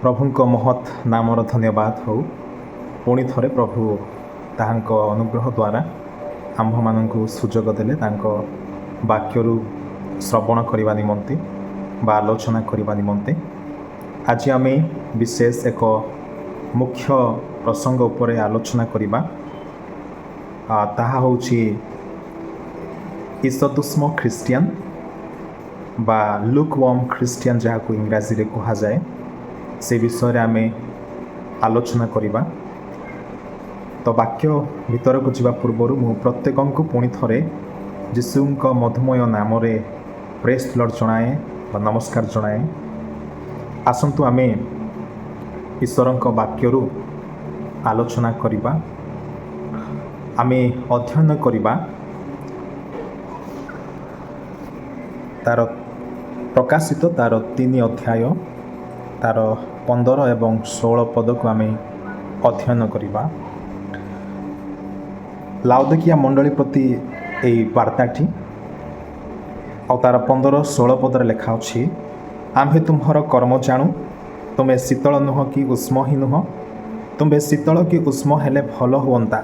प्रभुଙ୍କ महत् नामर धन्यवाद हो। पुणी थरे प्रभु ताहांको अनुग्रह द्वारा आम्भमानंकु सुजोग देले तांको वाक्यरु श्रवण करबा निमंते बा आलोचना करबा निमंते आज आमे विशेष एक मुख्य प्रसंग उपरे आलोचना करबा ताहा होछि ईसदुष्म ख्रिस्टियन बा लुकवार्म ख्रिस्टियन जहाको इंग्राजी रे कहा जाए से विषय आमे आलोचना करबा। तो वाक्य भीतर को जावा पूर्व मु प्रत्येक पुणी थरे जीशुंक मधुमय नाम रे प्रेस लॉर्ड जनाए बा नमस्कार जनाए। आसंतु आमे ईश्वरंक वाक्यरु आलोचना करबा, आमे अध्ययन करबा तार प्रकाशित तार 3 अध्याय तार 15 एवं 16 पद को आमे अध्ययन करबा। लाउदिकिया मंडली प्रति एई वार्ताटी और तार 15-16 पदर लिखा अछि, आम्भे तुम्हर कर्म जाणु, तुमे शीतल नुह कि उष्म ही नुह। तुम्भे शीतल कि उष्म हेले भल हुअंता,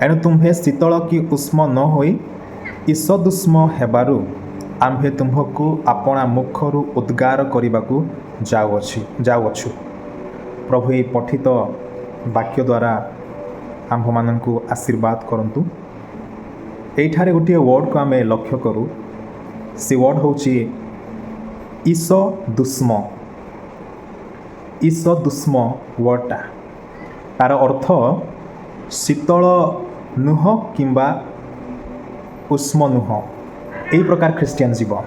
एणु तुम्भे शीतल कि उष्म न होई ईसदुष्म हेबारु आम्भे तुम्हकु आपणा मुखरु उद्गार करबाकू जाउअछु। प्रभु ये पठित वाक्य द्वारा आम्भमानंकु आशीर्वाद करंतु। एठारे गोटे वर्ड को आमे लक्ष्य करू, से वर्ड होची ईसदुष्म। ईसदुष्म वर्डटा तार अर्थ शीतल नुह किंबा उष्म नुह। एई प्रकार ख्रिस्टियन जीव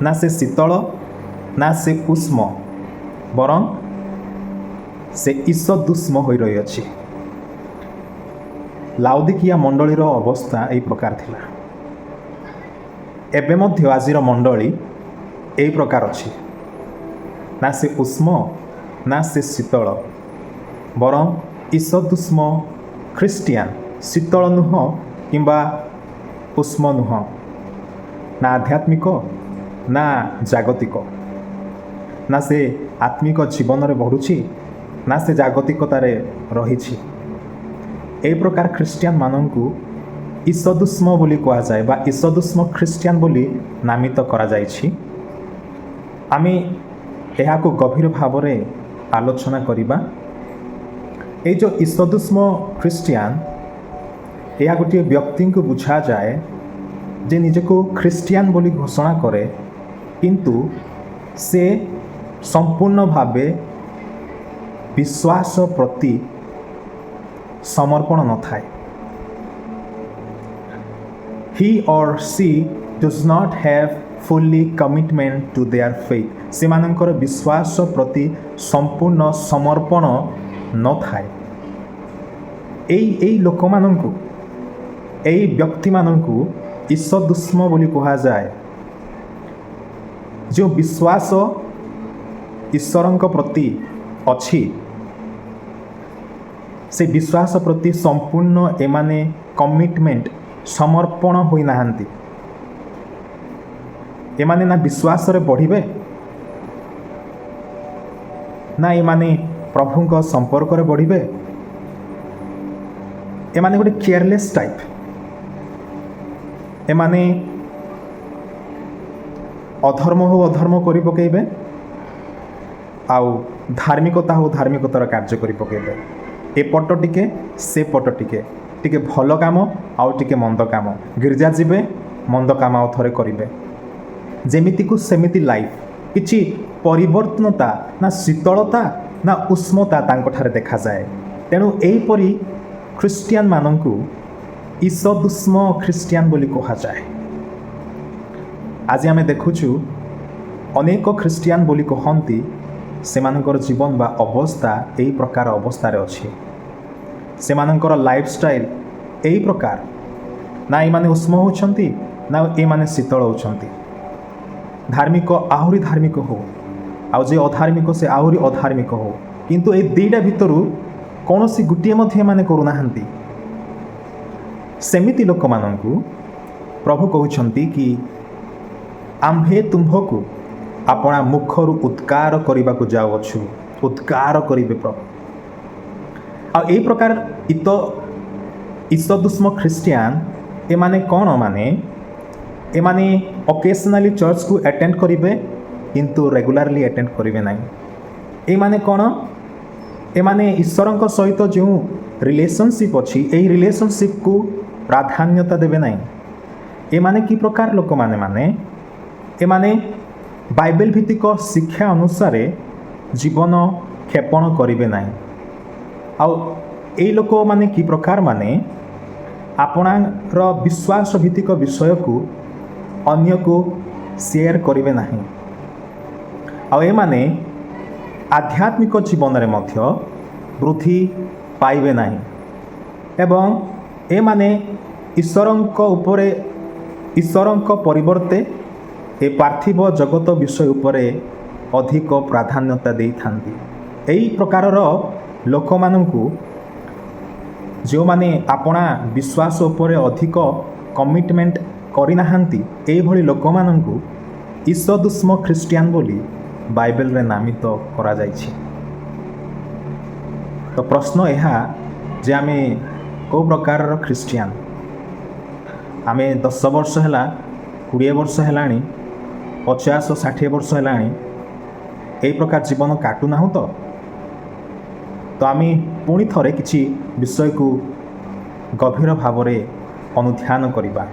ना से शीतल ना से उष्म बरं से ईसदुष्म होई रही अछि। लाउदिकिया मंडलीर अवस्था एई प्रकार थिला, एबे मध्य आजिर मंडली एई प्रकार अछि, ना से उष्म ना से शीतल बरं ईसदुष्म ख्रिस्टियन, शीतल नुह किंबा उष्म नुह, ना आध्यात्मिक ना जागतिक, ना से आत्मिक जीवन रे बढ़ुछि ना से जागतिकतारे रहिछि। ए प्रकार ख्रिस्टियन मानंकु ईसदुष्म बोली कहा जाए बा ईसदुष्म ख्रिस्टियन बोली नामित करा जाइछि। आमे एहाको गभीर भाव रे आलोचना करिबा। ए जो ईसदुष्म ख्रिस्टियन एहा गोटे व्यक्ति को बुझा जाए जे निजको ख्रिस्टियन बोली घोषणा करे किंतु से संपूर्ण भावे विश्वास प्रति समर्पण न थाए। He or she does not have fully commitment to their faith। सेमानंकर विश्वास प्रति संपूर्ण समर्पण न थाए। एई लोक मानंकु एई व्यक्ति मानंकु ईसदुष्म बोली कहा जाए। जो विश्वास ईश्वरंक प्रति अछि से विश्वास प्रति संपूर्ण एमाने कमिटमेंट समर्पण होई नाहंती। एमाने ना विश्वास रे बढ़िबे ना एमाने प्रभुंक संपर्क रे बढ़िबे। एमाने गोटे केयरलेस टाइप, एमाने अधर्म हो अधर्म करि पकेइबे आउ धार्मिकता हो धार्मिकतार कार्य करि पकेइबे। ए पट टिके से पट टिके भल काम आउ टिके मंद काम, गिरजा जिबे मंद काम आउ थरे करिबे। जेमिति को सेमिति लाइफ, किछि परिवर्तनता ना शीतलता ना उष्मता तांको ठारे देखा जाए। तेणु एई परि ख्रिस्टियन मानंकु ईसदुष्म ख्रिस्टियन बोली कहा जाए। आज आमे देखुछु अनेक ख्रिस्टियन बोली कहंती सेमानकर जीवन बा अवस्था एई प्रकार अवस्था रे अछि। सेमानकर लाइफस्टाइल एई प्रकार, ना एमाने उष्म होछंती ना एमाने शीतल होछंती। धार्मिक आहुरी धार्मिक हो आउ जे अधार्मिक से आहुरी अधार्मिक हो, किंतु ए दुईटा भितरु कौनसी गुटिए मध्य एमाने करू नाहंती। सेमिति लोक मानंकु प्रभु कहउछंती कि आम्भे तुम्भकु ଆପଣା ମୁଖରୁ ଉଦ୍ଗାର କରିବାକୁ ଯାଉଅଛୁ। ଉଦ୍ଗାର କରିବେ ପ୍ରଭୁ। ଆଉ ଏଇ ପ୍ରକାର ଈଶଦୁଷ୍ମ ଖ୍ରୀଷ୍ଟିଆନ ଏମାନେ କ'ଣ ମାନେ ଏମାନେ ଅକେଜନାଲି ଚର୍ଚ୍ଚକୁ ଆଟେଣ୍ଡ କରିବେ କିନ୍ତୁ ରେଗୁଲାରଲି ଆଟେଣ୍ଡ କରିବେ ନାହିଁ। ଏମାନେ କ'ଣ ଏମାନେ ଈଶ୍ୱରଙ୍କ ସହିତ ଯେଉଁ ରିଲେସନସିପ୍ ଅଛି ଏହି ରିଲେସନସିପ୍କୁ ପ୍ରାଧାନ୍ୟତା ଦେବେ ନାହିଁ। ଏମାନେ କି ପ୍ରକାର ଲୋକମାନେ ଏମାନେ ବାଇବେଲ ଭିତ୍ତିକ ଶିକ୍ଷା ଅନୁସାରେ ଜୀବନ କ୍ଷେପଣ କରିବେ ନାହିଁ। ଆଉ ଏଇ ଲୋକମାନେ କି ପ୍ରକାର ଆପଣଙ୍କର ବିଶ୍ୱାସ ଭିତ୍ତିକ ବିଷୟକୁ ଅନ୍ୟକୁ ସେୟାର କରିବେ ନାହିଁ। ଆଉ ଏମାନେ ଆଧ୍ୟାତ୍ମିକ ଜୀବନରେ ମଧ୍ୟ ବୃଦ୍ଧି ପାଇବେ ନାହିଁ ଏବଂ ଏମାନେ ଈଶ୍ୱରଙ୍କ ପରିବର୍ତ୍ତେ ଏ ପାର୍ଥିବ ଜଗତ ବିଷୟ ଉପରେ ଅଧିକ ପ୍ରାଧାନ୍ୟତା ଦେଇଥାନ୍ତି। ଏହି ପ୍ରକାରର ଲୋକମାନଙ୍କୁ ଯେଉଁମାନେ ଆପଣା ବିଶ୍ୱାସ ଉପରେ ଅଧିକ କମିଟମେଣ୍ଟ କରିନାହାନ୍ତି ଏଇଭଳି ଲୋକମାନଙ୍କୁ ଈଶଦୁଷ୍ମ ଖ୍ରୀଷ୍ଟିଆନ ବୋଲି ବାଇବେଲରେ ନାମିତ କରାଯାଇଛି। ତ ପ୍ରଶ୍ନ ଏହା ଯେ ଆମେ କେଉଁ ପ୍ରକାରର ଖ୍ରୀଷ୍ଟିଆନ? ଆମେ 10 ବର୍ଷ ହେଲା, 20 ବର୍ଷ ହେଲାଣି, 50-60 ବର୍ଷ ହେଲାଣି ଏହି ପ୍ରକାର ଜୀବନ କାଟୁନାହୁଁ ତ ଆମେ ପୁଣି ଥରେ କିଛି ବିଷୟକୁ ଗଭୀର ଭାବରେ ଅନୁଧ୍ୟାନ କରିବା।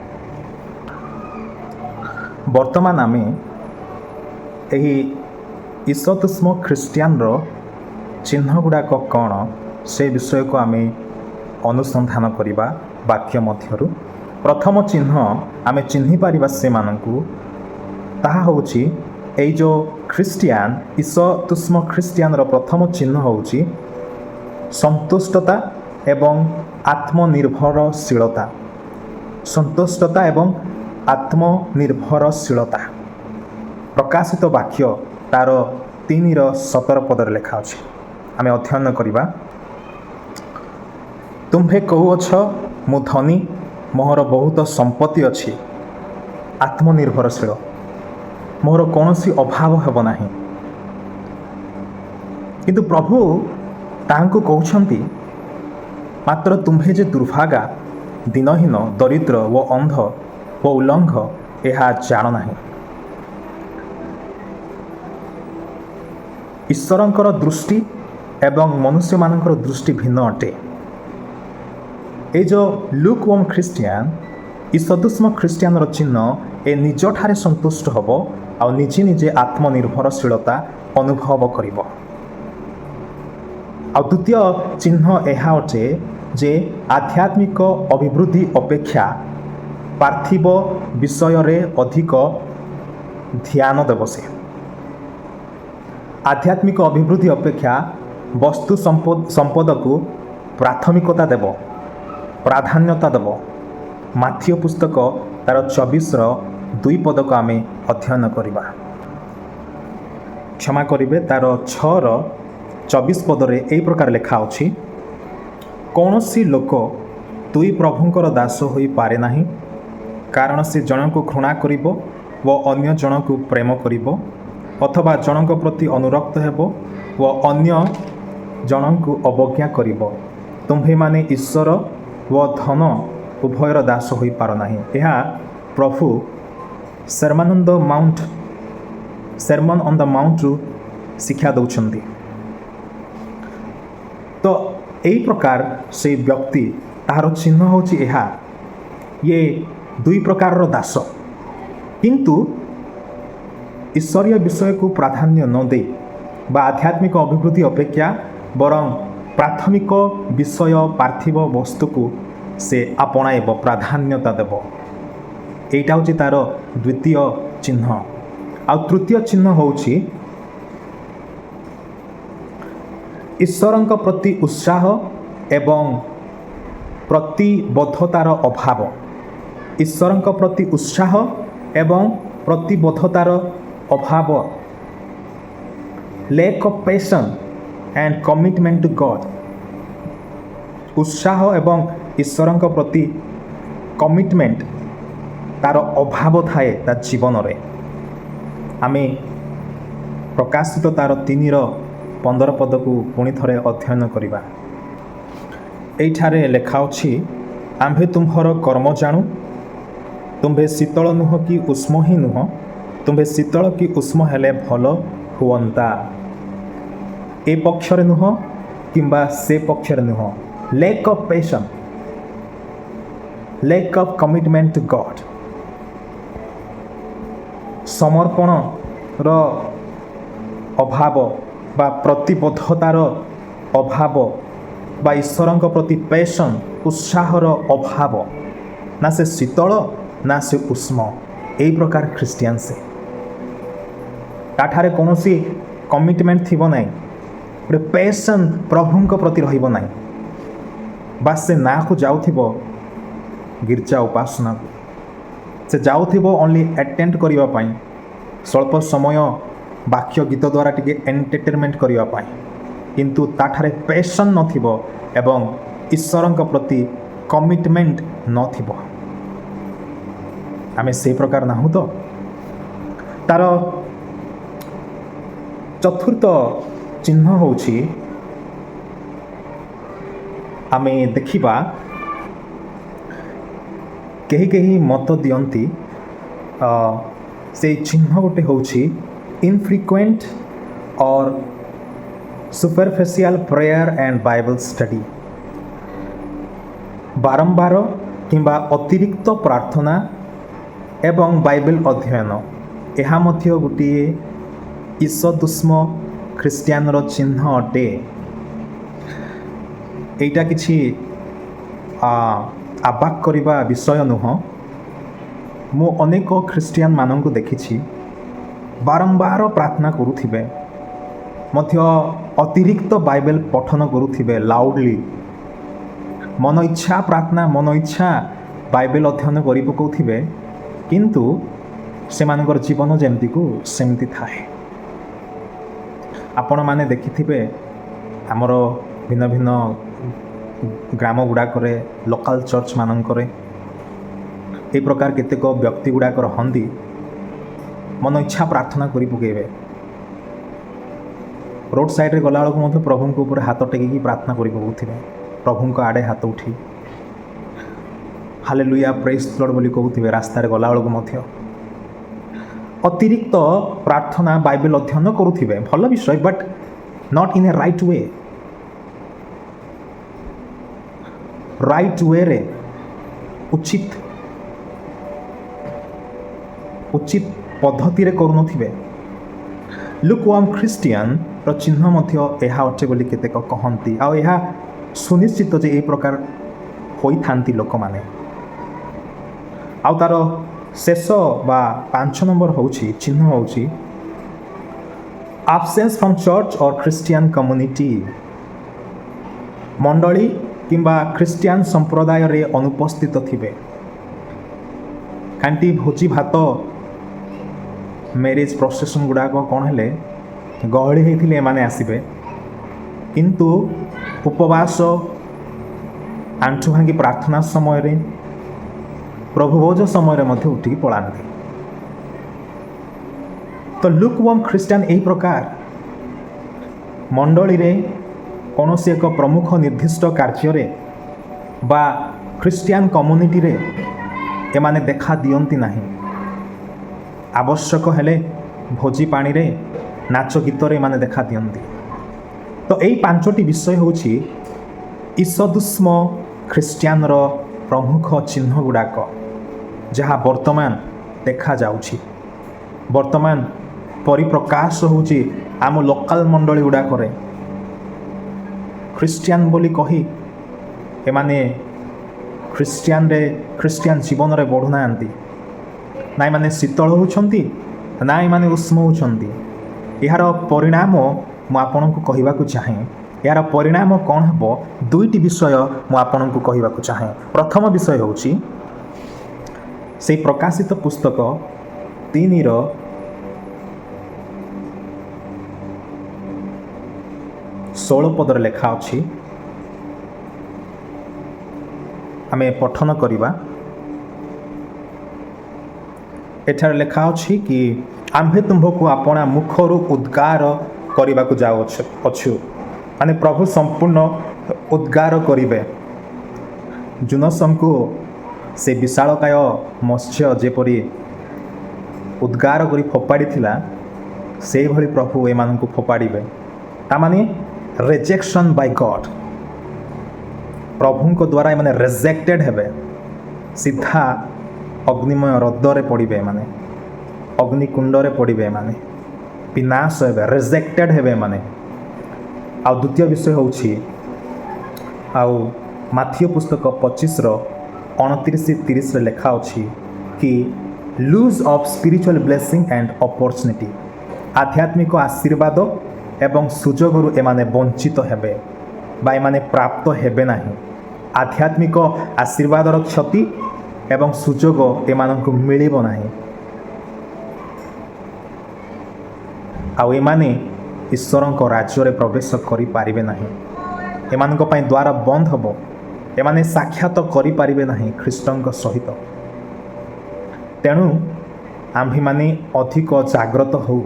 ବର୍ତ୍ତମାନ ଆମେ ଏହି ଈଶଦୁଷ୍ମ ଖ୍ରୀଷ୍ଟିଆନର ଚିହ୍ନ ଗୁଡ଼ାକ କ'ଣ ସେ ବିଷୟକୁ ଆମେ ଅନୁସନ୍ଧାନ କରିବା ବାକ୍ୟ ମଧ୍ୟରୁ। ପ୍ରଥମ ଚିହ୍ନ ଆମେ ଚିହ୍ନିପାରିବା ସେମାନଙ୍କୁ, ତାହା ହେଉଛି ଏଇ ଯେଉଁ ଖ୍ରୀଷ୍ଟିଆନ ଈଶଦୁଷ୍ମ ଖ୍ରୀଷ୍ଟିଆନର ପ୍ରଥମ ଚିହ୍ନ ହେଉଛି ସନ୍ତୁଷ୍ଟତା ଏବଂ ଆତ୍ମନିର୍ଭରଶୀଳତା। ସନ୍ତୁଷ୍ଟତା ଏବଂ ଆତ୍ମନିର୍ଭରଶୀଳତା। ପ୍ରକାଶିତ ବାକ୍ୟ ତାର 3:17 ପଦରେ ଲେଖା ଅଛି। ଆମେ ଅଧ୍ୟୟନ କରିବା। ତୁମ୍ଭେ କହୁଅଛ ମୁଁ ଧନୀ, ମୋର ବହୁତ ସମ୍ପତ୍ତି ଅଛି, ଆତ୍ମନିର୍ଭରଶୀଳ, ମୋର କୌଣସି ଅଭାବ ହେବ ନାହିଁ। କିନ୍ତୁ ପ୍ରଭୁ ତାହାଙ୍କୁ କହୁଛନ୍ତି ମାତ୍ର ତୁମ୍ଭେ ଯେ ଦୁର୍ଭାଗା, ଦିନହୀନ, ଦରିଦ୍ର ଓ ଅନ୍ଧ ଓ ଉଲ୍ଲଙ୍ଘ ଏହା ଜାଣ ନାହିଁ। ଈଶ୍ୱରଙ୍କର ଦୃଷ୍ଟି ଏବଂ ମନୁଷ୍ୟମାନଙ୍କର ଦୃଷ୍ଟି ଭିନ୍ନ ଅଟେ। ଏଇ ଯେଉଁ ଲୁକ୍ୱାର୍ମ ଖ୍ରୀଷ୍ଟିଆନ ଈଶଦୁଷ୍ମ ଖ୍ରୀଷ୍ଟିଆନର ଚିହ୍ନ ଏ ନିଜଠାରେ ସନ୍ତୁଷ୍ଟ ହେବ ଆଉ ନିଜେ ଆତ୍ମନିର୍ଭରଶୀଳତା ଅନୁଭବ କରିବ। ଆଉ ଦ୍ୱିତୀୟ ଚିହ୍ନ ଏହା ଅଟେ ଯେ ଆଧ୍ୟାତ୍ମିକ ଅଭିବୃଦ୍ଧି ଅପେକ୍ଷା ପାର୍ଥିବ ବିଷୟରେ ଅଧିକ ଧ୍ୟାନ ଦେବ। ସେ ଆଧ୍ୟାତ୍ମିକ ଅଭିବୃଦ୍ଧି ଅପେକ୍ଷା ବସ୍ତୁ ସମ୍ପଦକୁ ପ୍ରାଥମିକତା ଦେବ, ପ୍ରାଧାନ୍ୟତା ଦେବ। ମାଥିଓ ପୁସ୍ତକ ତାର 24:2 ପଦକୁ ଆମେ ଅଧ୍ୟୟନ କରିବା। କ୍ଷମା କରିବେ, ତାର 6:24 ପଦରେ ଏହି ପ୍ରକାର ଲେଖା ଅଛି, କୌଣସି ଲୋକ ଦୁଇ ପ୍ରଭୁଙ୍କର ଦାସ ହୋଇପାରେ ନାହିଁ, କାରଣ ସେ ଜଣଙ୍କୁ ଘୃଣା କରିବ ଓ ଅନ୍ୟ ଜଣକୁ ପ୍ରେମ କରିବ, ଅଥବା ଜଣଙ୍କ ପ୍ରତି ଅନୁରକ୍ତ ହେବ ଓ ଅନ୍ୟ ଜଣଙ୍କୁ ଅବଜ୍ଞା କରିବ। ତୁମ୍ଭେମାନେ ଈଶ୍ୱର ଓ ଧନ ଉଭୟର ଦାସ ହୋଇପାର ନାହିଁ। ଏହା ପ୍ରଭୁ ସେର୍ମନ୍ ଅନ୍ ଦ ମାଉଣ୍ଟରୁ ଶିକ୍ଷା ଦେଉଛନ୍ତି। ତ ଏହି ପ୍ରକାର ସେଇ ବ୍ୟକ୍ତି ତାହାର ଚିହ୍ନ ହେଉଛି ଏହା, ଇଏ ଦୁଇ ପ୍ରକାରର ଦାସ, କିନ୍ତୁ ଈଶ୍ୱରୀୟ ବିଷୟକୁ ପ୍ରାଧାନ୍ୟ ନ ଦେଇ ବା ଆଧ୍ୟାତ୍ମିକ ଅଭିବୃଦ୍ଧି ଅପେକ୍ଷା ବରଂ ପ୍ରାଥମିକ ବିଷୟ ପାର୍ଥିବ ବସ୍ତୁକୁ ସେ ଆପଣାଇବ, ପ୍ରାଧାନ୍ୟତା ଦେବ। ଏଇଟା ହେଉଛି ତା'ର ଦ୍ୱିତୀୟ ଚିହ୍ନ। ଆଉ ତୃତୀୟ ଚିହ୍ନ ହେଉଛି ଈଶ୍ୱରଙ୍କ ପ୍ରତି ଉତ୍ସାହ ଏବଂ ପ୍ରତିବଦ୍ଧତାର ଅଭାବ। ଈଶ୍ୱରଙ୍କ ପ୍ରତି ଉତ୍ସାହ ଏବଂ ପ୍ରତିବଦ୍ଧତାର ଅଭାବ। Lack of passion and commitment to God. ଉତ୍ସାହ ଏବଂ ଈଶ୍ୱରଙ୍କ ପ୍ରତି କମିଟମେଣ୍ଟ ତାର ଅଭାବ ଥାଏ ତା ଜୀବନରେ। ଆମେ ପ୍ରକାଶିତ ତାର 3:15 ପଦକୁ ପୁଣି ଥରେ ଅଧ୍ୟୟନ କରିବା। ଏଇଠାରେ ଲେଖା ଅଛି, ଆମ୍ଭେ ତୁମ୍ଭର କର୍ମ ଜାଣୁ, ତୁମ୍ଭେ ଶୀତଳ ନୁହଁ କି ଉଷ୍ମ ହିଁ ନୁହଁ, ତୁମ୍ଭେ ଶୀତଳ କି ଉଷ୍ମ ହେଲେ ଭଲ ହୁଅନ୍ତା। ଏ ପକ୍ଷରେ ନୁହଁ କିମ୍ବା ସେ ପକ୍ଷରେ ନୁହଁ। Lack of passion, lack of commitment to God, ସମର୍ପଣର ଅଭାବ ବା ପ୍ରତିବଦ୍ଧତାର ଅଭାବ ବା ଈଶ୍ୱରଙ୍କ ପ୍ରତି ପେସନ୍ ଉତ୍ସାହର ଅଭାବ, ନା ସେ ଶୀତଳ ନା ସେ ଉଷ୍ମ, ଏହି ପ୍ରକାର ଖ୍ରୀଷ୍ଟିଆନ ସେ। ତାଠାରେ କୌଣସି କମିଟମେଣ୍ଟ ଥିବ ନାହିଁ, ଗୋଟେ ପେସନ୍ ପ୍ରଭୁଙ୍କ ପ୍ରତି ରହିବ ନାହିଁ। ବାସ୍ ସେ ନାଁକୁ ଯାଉଥିବ ଗିର୍ଜା ଉପାସନାକୁ, ସେ ଯାଉଥିବ ଓନ୍ଲି ଆଟେଣ୍ଡ କରିବା ପାଇଁ, ସ୍ୱଳ୍ପ ସମୟ ବାକ୍ୟ ଗୀତ ଦ୍ୱାରା ଟିକେ ଏଣ୍ଟରଟେନମେଣ୍ଟ କରିବା ପାଇଁ, କିନ୍ତୁ ତାଠାରେ ପେସନ୍ ନଥିବ ଏବଂ ଈଶ୍ୱରଙ୍କ ପ୍ରତି କମିଟମେଣ୍ଟ ନଥିବ। ଆମେ ସେଇ ପ୍ରକାର ନାହୁଁ ତ? ତାର ଚତୁର୍ଥ ଚିହ୍ନ ହେଉଛି, ଆମେ ଦେଖିବା କେହି କେହି ମତ ଦିଅନ୍ତି ସେଇ ଚିହ୍ନ ଗୋଟେ ହେଉଛି ଇନଫ୍ରିକ୍ୱେଣ୍ଟ ଅର୍ superficial prayer and Bible study. ବାରମ୍ବାର କିମ୍ବା ଅତିରିକ୍ତ ପ୍ରାର୍ଥନା ଏବଂ ବାଇବେଲ ଅଧ୍ୟୟନ, ଏହା ମଧ୍ୟ ଗୋଟିଏ ଈଶଦୁଷ୍ମ ଖ୍ରୀଷ୍ଟିଆନର ଚିହ୍ନ ଅଟେ। ଏଇଟା କିଛି ଆବାକ୍ କରିବା ବିଷୟ ନୁହଁ। ମୁଁ ଅନେକ ଖ୍ରୀଷ୍ଟିଆନ ମାନଙ୍କୁ ଦେଖିଛି ବାରମ୍ବାର ପ୍ରାର୍ଥନା କରୁଥିବେ, ମଧ୍ୟ ଅତିରିକ୍ତ ବାଇବେଲ ପଠନ କରୁଥିବେ ଲାଉଡ଼ଲି, ମନ ଇଚ୍ଛା ପ୍ରାର୍ଥନା, ମନ ଇଚ୍ଛା ବାଇବେଲ ଅଧ୍ୟୟନ କରି ପକାଉଥିବେ, କିନ୍ତୁ ସେମାନଙ୍କର ଜୀବନ ଯେମିତିକୁ ସେମିତି ଥାଏ। ଆପଣମାନେ ଦେଖିଥିବେ ଆମର ଭିନ୍ନ ଭିନ୍ନ ଗ୍ରାମ ଗୁଡ଼ାକରେ, ଲୋକାଲ ଚର୍ଚ୍ଚ ମାନଙ୍କରେ ଏହି ପ୍ରକାର କେତେକ ବ୍ୟକ୍ତି ଗୁଡ଼ାକ ରହନ୍ତି, ମନ ଇଚ୍ଛା ପ୍ରାର୍ଥନା କରି ପକାଇବେ। ରୋଡ଼ ସାଇଡ଼ରେ ଗଲାବେଳକୁ ମଧ୍ୟ ପ୍ରଭୁଙ୍କ ଉପରେ ହାତ ଟେକିକି ପ୍ରାର୍ଥନା କରି ପକାଉଥିବେ, ପ୍ରଭୁଙ୍କ ଆଡ଼େ ହାତ ଉଠି ହାଲେଲୁୟା ପ୍ରେଜ୍ ଦି ଲର୍ଡ ବୋଲି କହୁଥିବେ। ରାସ୍ତାରେ ଗଲାବେଳକୁ ମଧ୍ୟ ଅତିରିକ୍ତ ପ୍ରାର୍ଥନା ବାଇବେଲ ଅଧ୍ୟୟନ କରୁଥିବେ, ଭଲ ବିଷୟ, but not in a right way. Right ୱେରେ ଉଚିତ ପଦ୍ଧତିରେ କରୁନଥିବେ। ଲୁକ୍ୱାର୍ମ ଖ୍ରୀଷ୍ଟିଆନର ଚିହ୍ନ ମଧ୍ୟ ଏହା ଅଟେ ବୋଲି କେତେକ କହନ୍ତି, ଆଉ ଏହା ସୁନିଶ୍ଚିତ ଯେ ଏହି ପ୍ରକାର ହୋଇଥାନ୍ତି ଲୋକମାନେ। ଆଉ ତାର ଶେଷ ବା 5 ନମ୍ବର ହେଉଛି, ଚିହ୍ନ ହେଉଛି absence from church or Christian community. ମଣ୍ଡଳୀ କିମ୍ବା ଖ୍ରୀଷ୍ଟିଆନ ସମ୍ପ୍ରଦାୟରେ ଅନୁପସ୍ଥିତ ଥିବେ। ଖାଣ୍ଟି ଭୋଜି ଭାତ, ମ୍ୟାରେଜ୍ ପ୍ରୋସେସନ୍ ଗୁଡ଼ାକ କ'ଣ ହେଲେ ଗହଳି ହେଇଥିଲେ ଏମାନେ ଆସିବେ, କିନ୍ତୁ ଉପବାସ, ଆଣ୍ଠୁ ଭାଙ୍ଗି ପ୍ରାର୍ଥନା ସମୟରେ, ପ୍ରଭୁ ଭୋଜ ସମୟରେ ମଧ୍ୟ ଉଠିକି ପଳାନ୍ତି। ତ ଲୁକ୍ୱାର୍ମ ଖ୍ରୀଷ୍ଟିଆନ ଏହି ପ୍ରକାର ମଣ୍ଡଳୀରେ କୌଣସି ଏକ ପ୍ରମୁଖ ନିର୍ଦ୍ଦିଷ୍ଟ କାର୍ଯ୍ୟରେ ବା ଖ୍ରୀଷ୍ଟିଆନ କମ୍ୟୁନିଟିରେ ଏମାନେ ଦେଖା ଦିଅନ୍ତି ନାହିଁ। ଆବଶ୍ୟକ ହେଲେ ଭୋଜି ପାଣିରେ, ନାଚ ଗୀତରେ ଏମାନେ ଦେଖା ଦିଅନ୍ତି। ତ ଏଇ 5ଟି ବିଷୟ ହେଉଛି ଈଶଦୁଷ୍ମ ଖ୍ରୀଷ୍ଟିଆନର ପ୍ରମୁଖ ଚିହ୍ନ ଗୁଡ଼ାକ, ଯାହା ବର୍ତ୍ତମାନ ଦେଖାଯାଉଛି, ବର୍ତ୍ତମାନ ପରିପ୍ରକାଶ ହେଉଛି ଆମ ଲୋକାଲ ମଣ୍ଡଳୀ ଗୁଡ଼ାକରେ। ଖ୍ରୀଷ୍ଟିଆନ ବୋଲି କହି ଏମାନେ ଖ୍ରୀଷ୍ଟିଆନ ଜୀବନରେ ବଢ଼ୁନାହାନ୍ତି। ନା ଏମାନେ ଶୀତଳ ହେଉଛନ୍ତି, ନା ଏମାନେ ଉଷ୍ମ ହେଉଛନ୍ତି। ଏହାର ପରିଣାମ ମୁଁ ଆପଣଙ୍କୁ କହିବାକୁ ଚାହେଁ। ଏହାର ପରିଣାମ କ'ଣ ହେବ? 2ଟି ବିଷୟ ମୁଁ ଆପଣଙ୍କୁ କହିବାକୁ ଚାହେଁ। ପ୍ରଥମ ବିଷୟ ହେଉଛି ସେଇ ପ୍ରକାଶିତ ପୁସ୍ତକ 3:16 ପଦରେ ଲେଖା ଅଛି, ଆମେ ପଠନ କରିବା। ଏଠାରେ ଲେଖା ଅଛି କି आम्भे तुम्भको आपणा मुखरू उद्गार କରିବାକୁ ଯାଉଅଛୁ ମାନେ ପ୍ରଭୁ ସମ୍ପୂର୍ଣ୍ଣ ଉଦ୍ଗାର କରିବେ। ଜୁନସଙ୍କୁ ସେ ବିଶାଳକାୟ ମତ୍ସ୍ୟ ଯେପରି ଉଦ୍ଗାର କରି ଫୋପାଡ଼ିଥିଲା ସେଇଭଳି ପ୍ରଭୁ ଏମାନଙ୍କୁ ଫୋପାଡ଼ିବେ। ତାମାନେ ରେଜେକ୍ସନ୍ ବାଇ ଗଡ୍, ପ୍ରଭୁଙ୍କ ଦ୍ୱାରା ଏମାନେ ରେଜେକ୍ଟେଡ୍ ହେବେ, ସିଧା ଅଗ୍ନିମୟ ହ୍ରଦରେ ପଡ଼ିବେ, ଏମାନେ ଅଗ୍ନିକୁଣ୍ଡରେ ପଡ଼ିବେ, ଏମାନେ ବିନାଶ ହେବେ, ରେଜେକ୍ଟେଡ୍ ହେବେ ଏମାନେ। ଆଉ ଦ୍ୱିତୀୟ ବିଷୟ ହେଉଛି ଆଉ ମାଥିଓ ପୁସ୍ତକ 25:29-30 ଲେଖା ଅଛି କି lose of spiritual blessing and opportunity, ଆଧ୍ୟାତ୍ମିକ ଆଶୀର୍ବାଦ ଏବଂ ସୁଯୋଗରୁ ଏମାନେ ବଞ୍ଚିତ ହେବେ ବା ଏମାନେ ପ୍ରାପ୍ତ ହେବେ ନାହିଁ। ଆଧ୍ୟାତ୍ମିକ ଆଶୀର୍ବାଦର କ୍ଷତି ଏବଂ ସୁଯୋଗ ଏମାନଙ୍କୁ ମିଳିବ ନାହିଁ। ଆଉ ଏମାନେ ଈଶ୍ୱରଙ୍କ ରାଜ୍ୟରେ ପ୍ରବେଶ କରିପାରିବେ ନାହିଁ। ଏମାନଙ୍କ ପାଇଁ ଦ୍ୱାର ବନ୍ଦ ହେବ, ଏମାନେ ସାକ୍ଷାତ କରିପାରିବେ ନାହିଁ ଖ୍ରୀଷ୍ଟଙ୍କ ସହିତ। ତେଣୁ ଆମ୍ଭେମାନେ ଅଧିକ ଜାଗ୍ରତ ହେଉ।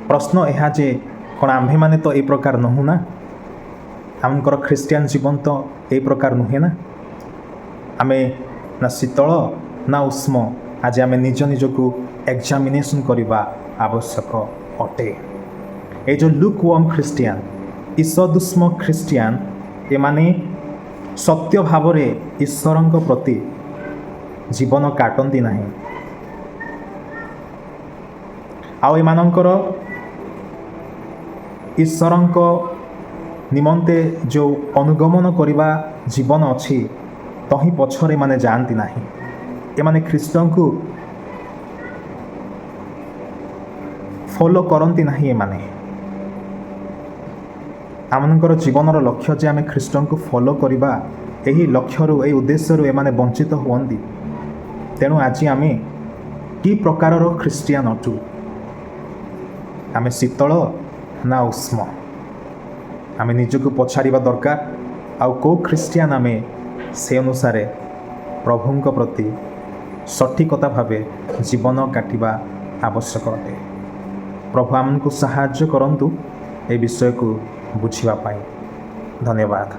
ପ୍ରଶ୍ନ ଏହା ଯେ କ'ଣ ଆମ୍ଭେମାନେ ତ ଏ ପ୍ରକାର ନୁହଁ ନା? ଆମଙ୍କର ଖ୍ରୀଷ୍ଟିଆନ ଜୀବନ ତ ଏ ପ୍ରକାର ନୁହେଁ ନା? ଆମେ ନା ଶୀତଳ ନା ଉଷ୍ମ? ଆଜି ଆମେ ନିଜ ନିଜକୁ ଏକ୍ଜାମିନେସନ୍ କରିବା ଆବଶ୍ୟକ ଅଟେ। ଏ ଯେଉଁ ଲୁକ୍ ୱାର୍ମ ଖ୍ରୀଷ୍ଟିଆନ, ଈଷଦୁଷ୍ମ ଖ୍ରୀଷ୍ଟିଆନ, ଏମାନେ ସତ୍ୟ ଭାବରେ ଈଶ୍ୱରଙ୍କ ପ୍ରତି ଜୀବନ କାଟନ୍ତି ନାହିଁ। ଆଉ ଏମାନଙ୍କର ଈଶ୍ୱରଙ୍କ ନିମନ୍ତେ ଯେଉଁ ଅନୁଗମନ କରିବା ଜୀବନ ଅଛି ତହିଁ ପଛରେ ଏମାନେ ଯାଆନ୍ତି ନାହିଁ। ଏମାନେ ଖ୍ରୀଷ୍ଟଙ୍କୁ ଫଲୋ କରନ୍ତି ନାହିଁ। ଏମାନେ ଆମମାନଙ୍କର ଜୀବନର ଲକ୍ଷ୍ୟ ଯେ ଆମେ ଖ୍ରୀଷ୍ଟଙ୍କୁ ଫଲୋ କରିବା, ଏହି ଲକ୍ଷ୍ୟରୁ, ଏହି ଉଦ୍ଦେଶ୍ୟରୁ ଏମାନେ ବଞ୍ଚିତ ହୁଅନ୍ତି। ତେଣୁ ଆଜି ଆମେ କି ପ୍ରକାରର ଖ୍ରୀଷ୍ଟିଆନ ଅଟୁ? ଆମେ ଶୀତଳ ନା ଉଷ୍ମ? ଆମେ ନିଜକୁ ପଚାରିବା ଦରକାର। ଆଉ କେଉଁ ଖ୍ରୀଷ୍ଟିଆନ ଆମେ ସେ ଅନୁସାରେ ପ୍ରଭୁଙ୍କ ପ୍ରତି ସଠିକତା ଭାବେ ଜୀବନ କାଟିବା ଆବଶ୍ୟକ ଅଟେ। ପ୍ରଭୁ ଆମକୁ ସାହାଯ୍ୟ କରନ୍ତୁ ଏ ବିଷୟକୁ ବୁଝିବା ପାଇଁ। ଧନ୍ୟବାଦ।